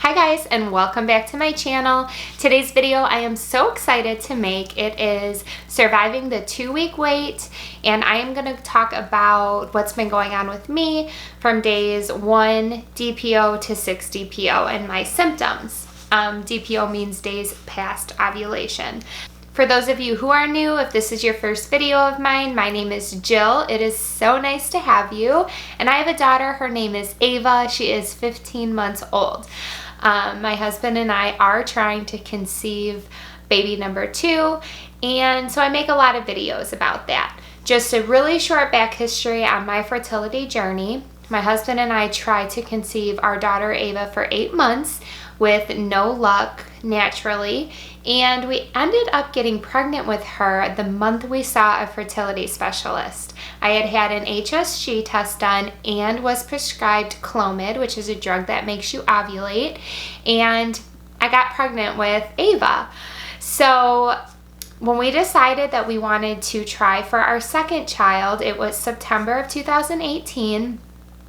Hi guys, and welcome back to my channel. Today's video I am so excited to make. It is surviving the 2-week wait, and I am going to talk about what's been going on with me from days 1 DPO to 6 DPO and my symptoms. DPO means days past ovulation. For those of you who are new, if this is your first video of mine, my name is Jill. It is so nice to have you. And I have a daughter. Her name is Ava. She is 15 months old. My husband and I are trying to conceive baby number 2, and so I make a lot of videos about that. Just a really short back history on my fertility journey. My husband and I tried to conceive our daughter Ava for 8 months with no luck naturally, and we ended up getting pregnant with her the month we saw a fertility specialist. I had an HSG test done and was prescribed Clomid, which is a drug that makes you ovulate, and I got pregnant with Ava. So when we decided that we wanted to try for our second child, it was September of 2018,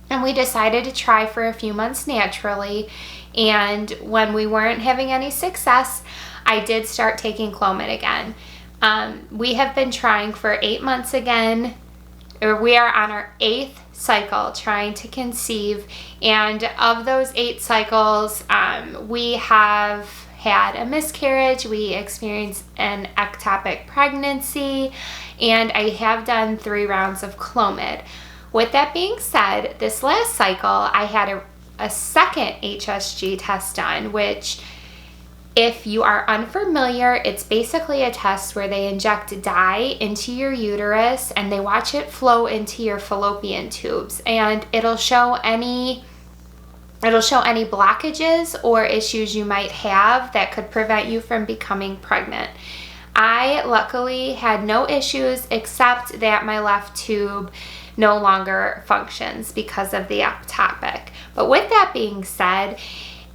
and we decided to try for a few months naturally. And when we weren't having any success, I did start taking Clomid again. We have been trying for 8 months again. We are on our 8th cycle trying to conceive, and of those 8 cycles, we have had a miscarriage, we experienced an ectopic pregnancy, and I have done 3 rounds of Clomid. With that being said, this last cycle I had a second HSG test done, which, if you are unfamiliar, it's basically a test where they inject dye into your uterus and they watch it flow into your fallopian tubes, and it'll show any blockages or issues you might have that could prevent you from becoming pregnant. I luckily had no issues except that my left tube no longer functions because of the ectopic. But with that being said,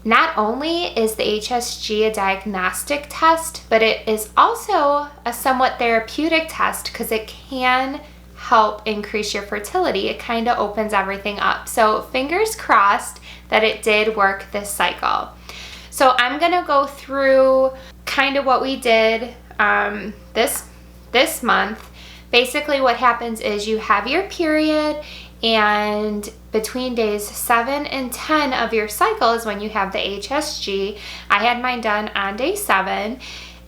not only is the HSG a diagnostic test, but it is also a somewhat therapeutic test because it can help increase your fertility. It kind of opens everything up. So fingers crossed that it did work this cycle. So I'm going to go through kind of what we did this month. Basically what happens is you have your period, and between days 7 and 10 of your cycle is when you have the HSG. I had mine done on day 7,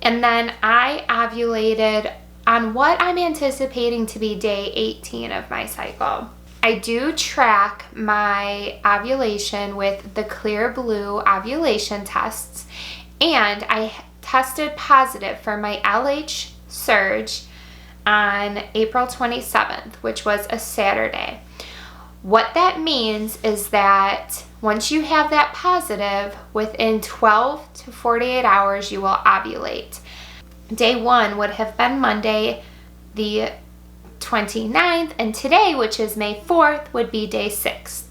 and then I ovulated on what I'm anticipating to be day 18 of my cycle. I do track my ovulation with the Clear Blue ovulation tests, and I tested positive for my LH surge on April 27th, which was a Saturday. What that means is that once you have that positive, within 12 to 48 hours, you will ovulate. Day 1 would have been Monday, the 29th, and today, which is May 4th, would be day 6.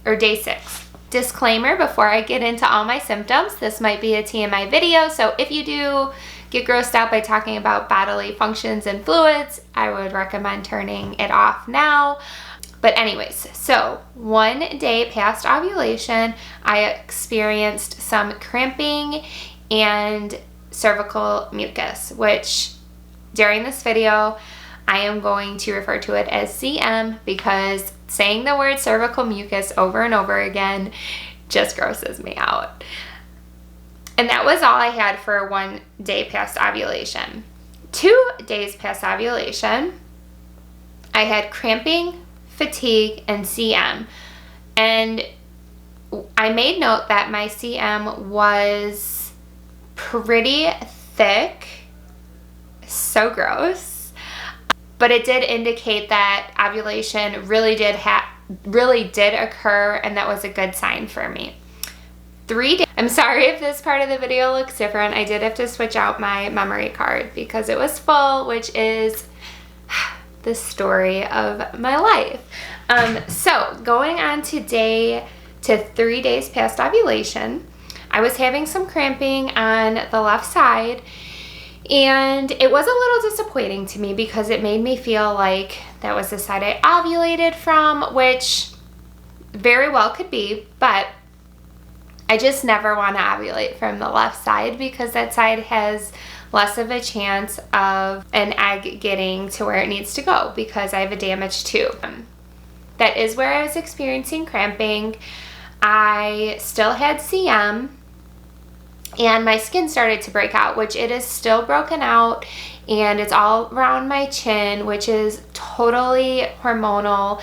Day 6. Disclaimer before I get into all my symptoms, this might be a TMI video, so if you do get grossed out by talking about bodily functions and fluids, I would recommend turning it off now. But anyways, so 1 day past ovulation, I experienced some cramping and cervical mucus, which during this video, I am going to refer to it as CM because saying the word cervical mucus over and over again just grosses me out. And that was all I had for 1 day past ovulation. 2 days past ovulation, I had cramping, fatigue, and CM. And I made note that my CM was pretty thick, so gross, but it did indicate that ovulation really did occur, and that was a good sign for me. 3 days. I'm sorry if this part of the video looks different. I did have to switch out my memory card because it was full, which is the story of my life. So going on to 3 days past ovulation, I was having some cramping on the left side, and it was a little disappointing to me because it made me feel like that was the side I ovulated from, which very well could be, but I just never want to ovulate from the left side because that side has less of a chance of an egg getting to where it needs to go because I have a damaged tube. That is where I was experiencing cramping. I still had CM and my skin started to break out, which it is still broken out, and it's all around my chin, which is totally hormonal.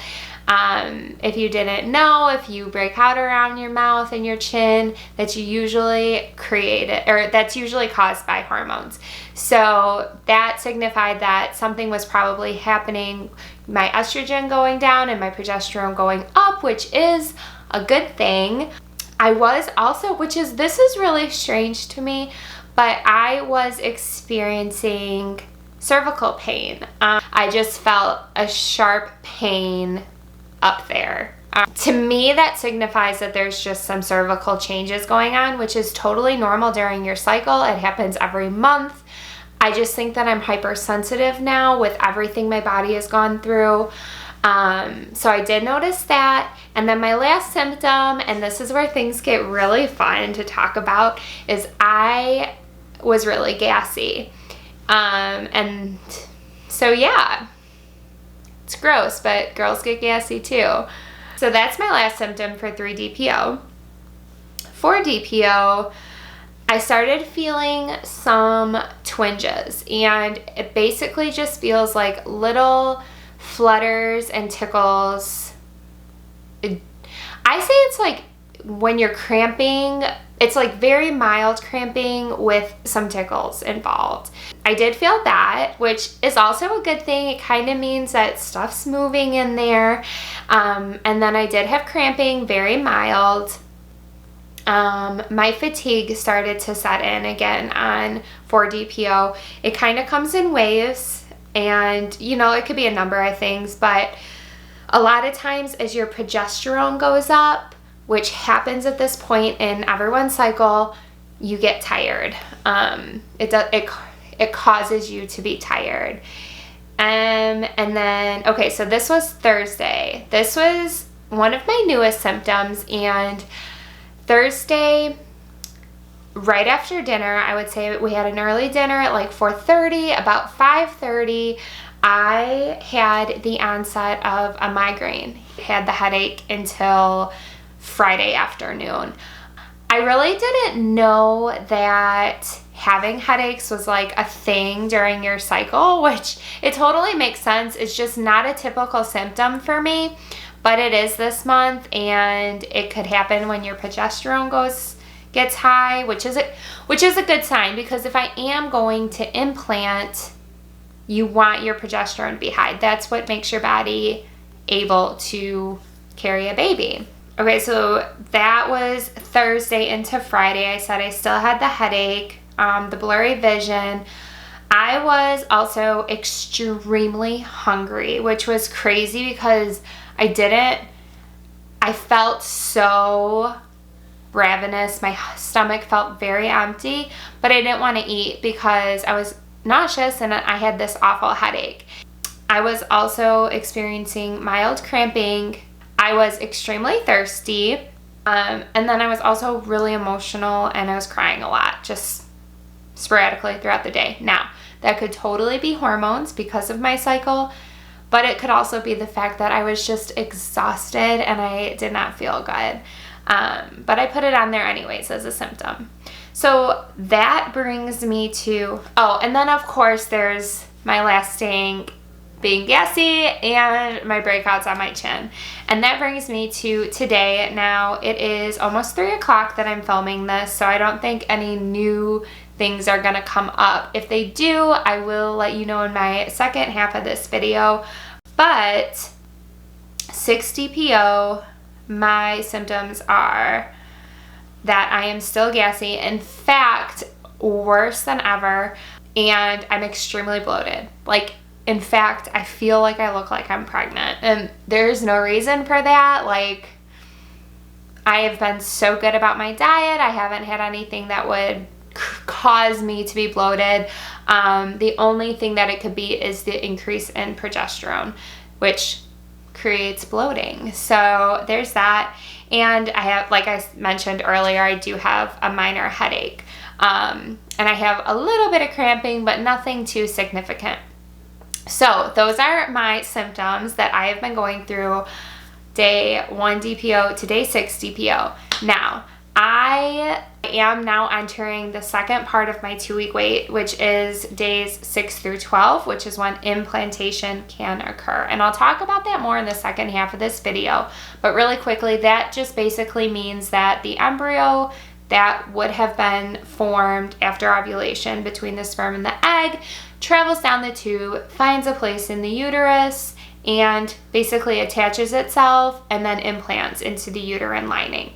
If you didn't know, if you break out around your mouth and your chin, that's usually created, or that's usually caused by hormones. So that signified that something was probably happening, my estrogen going down and my progesterone going up, which is a good thing. I was also, this is really strange to me, but I was experiencing cervical pain. I just felt a sharp pain up there. To me, that signifies that there's just some cervical changes going on, which is totally normal during your cycle. It happens every month. I just think that I'm hypersensitive now with everything my body has gone through. So I did notice that. And then my last symptom, and this is where things get really fun to talk about, is I was really gassy. And so yeah, it's gross, but girls get gassy too. So that's my last symptom for 3-DPO. For DPO, I started feeling some twinges, and it basically just feels like little flutters and tickles. I say it's like when you're cramping, it's like very mild cramping with some tickles involved. I did feel that, which is also a good thing. It kind of means that stuff's moving in there. And then I did have cramping, very mild. My fatigue started to set in again on 4-DPO. It kind of comes in waves, and you know, it could be a number of things, but a lot of times as your progesterone goes up, which happens at this point in everyone's cycle, you get tired. It causes you to be tired. And then, okay, so this was Thursday. This was one of my newest symptoms, and Thursday, right after dinner, I would say we had an early dinner at like 4:30, about 5:30, I had the onset of a migraine. Had the headache until Friday afternoon. I really didn't know that having headaches was like a thing during your cycle, which it totally makes sense. It's just not a typical symptom for me, but it is this month, and it could happen when your progesterone gets high, which is a good sign, because if I am going to implant, you want your progesterone to be high. That's what makes your body able to carry a baby. Okay, so that was Thursday into Friday. I said I still had the headache, the blurry vision. I was also extremely hungry, which was crazy because I felt so ravenous. My stomach felt very empty, but I didn't want to eat because I was nauseous and I had this awful headache. I was also experiencing mild cramping. I was extremely thirsty, and then I was also really emotional, and I was crying a lot, just sporadically throughout the day. Now, that could totally be hormones because of my cycle, but it could also be the fact that I was just exhausted and I did not feel good. But I put it on there anyways as a symptom. So that brings me to, and then of course there's my lasting being gassy and my breakouts on my chin. And that brings me to today. Now it is almost 3 o'clock that I'm filming this, so I don't think any new things are gonna come up. If they do, I will let you know in my second half of this video. But 6-DPO, my symptoms are that I am still gassy. In fact, worse than ever, and I'm extremely bloated. Like, in fact, I feel like I look like I'm pregnant, and there's no reason for that. Like, I have been so good about my diet. I haven't had anything that would cause me to be bloated. The only thing that it could be is the increase in progesterone, which creates bloating. So there's that. And I have, like I mentioned earlier, I do have a minor headache. And I have a little bit of cramping, but nothing too significant. So those are my symptoms that I have been going through day 1 DPO to day 6 DPO. Now, I am now entering the second part of my 2-week wait, which is days 6 through 12, which is when implantation can occur. And I'll talk about that more in the second half of this video. But really quickly, that just basically means that the embryo that would have been formed after ovulation between the sperm and the egg travels down the tube, finds a place in the uterus, and basically attaches itself and then implants into the uterine lining.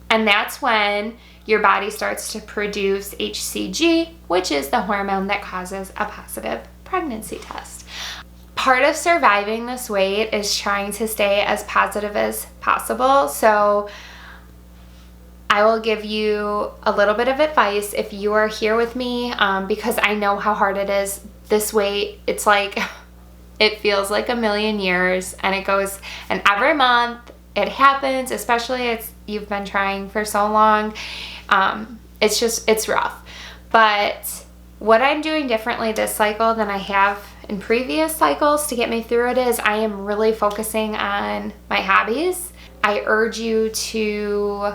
And that's when your body starts to produce HCG, which is the hormone that causes a positive pregnancy test. Part of surviving this wait is trying to stay as positive as possible. So I will give you a little bit of advice if you are here with me, because I know how hard it is. This wait, it's like, it feels like a million years, and it goes, and every month it happens, especially if you've been trying for so long. It's rough. But what I'm doing differently this cycle than I have in previous cycles to get me through it is I am really focusing on my hobbies. I urge you to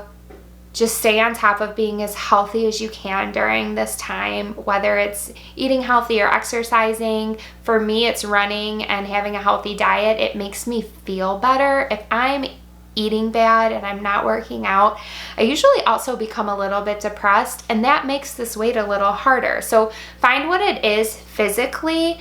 just stay on top of being as healthy as you can during this time, whether it's eating healthy or exercising. For me, it's running and having a healthy diet. It makes me feel better. If I'm eating bad and I'm not working out, I usually also become a little bit depressed, and that makes this wait a little harder. So find what it is physically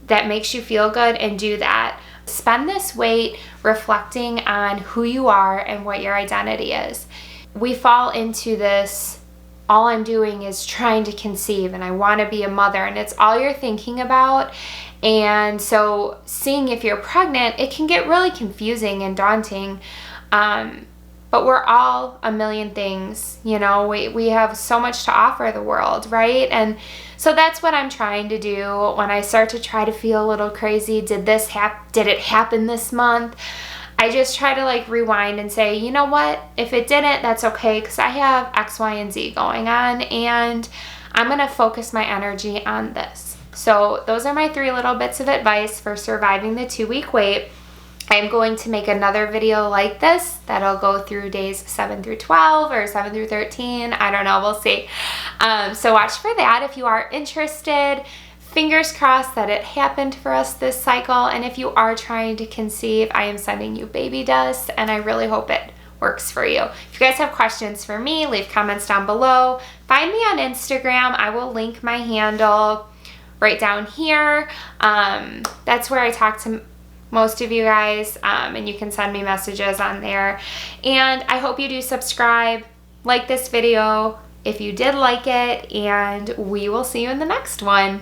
that makes you feel good and do that. Spend this wait reflecting on who you are and what your identity is. We fall into this, all I'm doing is trying to conceive and I want to be a mother, and it's all you're thinking about. And so seeing if you're pregnant, it can get really confusing and daunting. But we're all a million things, you know, we have so much to offer the world, right? And so that's what I'm trying to do when I start to try to feel a little crazy. Did it happen this month? I just try to like rewind and say, you know what? If it didn't, that's okay, because I have X, Y, and Z going on, and I'm going to focus my energy on this. So those are my 3 little bits of advice for surviving the 2-week wait. I'm going to make another video like this that'll go through days 7 through 12 or 7 through 13. I don't know. We'll see. So watch for that if you are interested. Fingers crossed that it happened for us this cycle. And if you are trying to conceive, I am sending you baby dust, and I really hope it works for you. If you guys have questions for me, leave comments down below. Find me on Instagram. I will link my handle right down here. That's where I talk to most of you guys, and you can send me messages on there. And I hope you do subscribe, like this video if you did like it, and we will see you in the next one.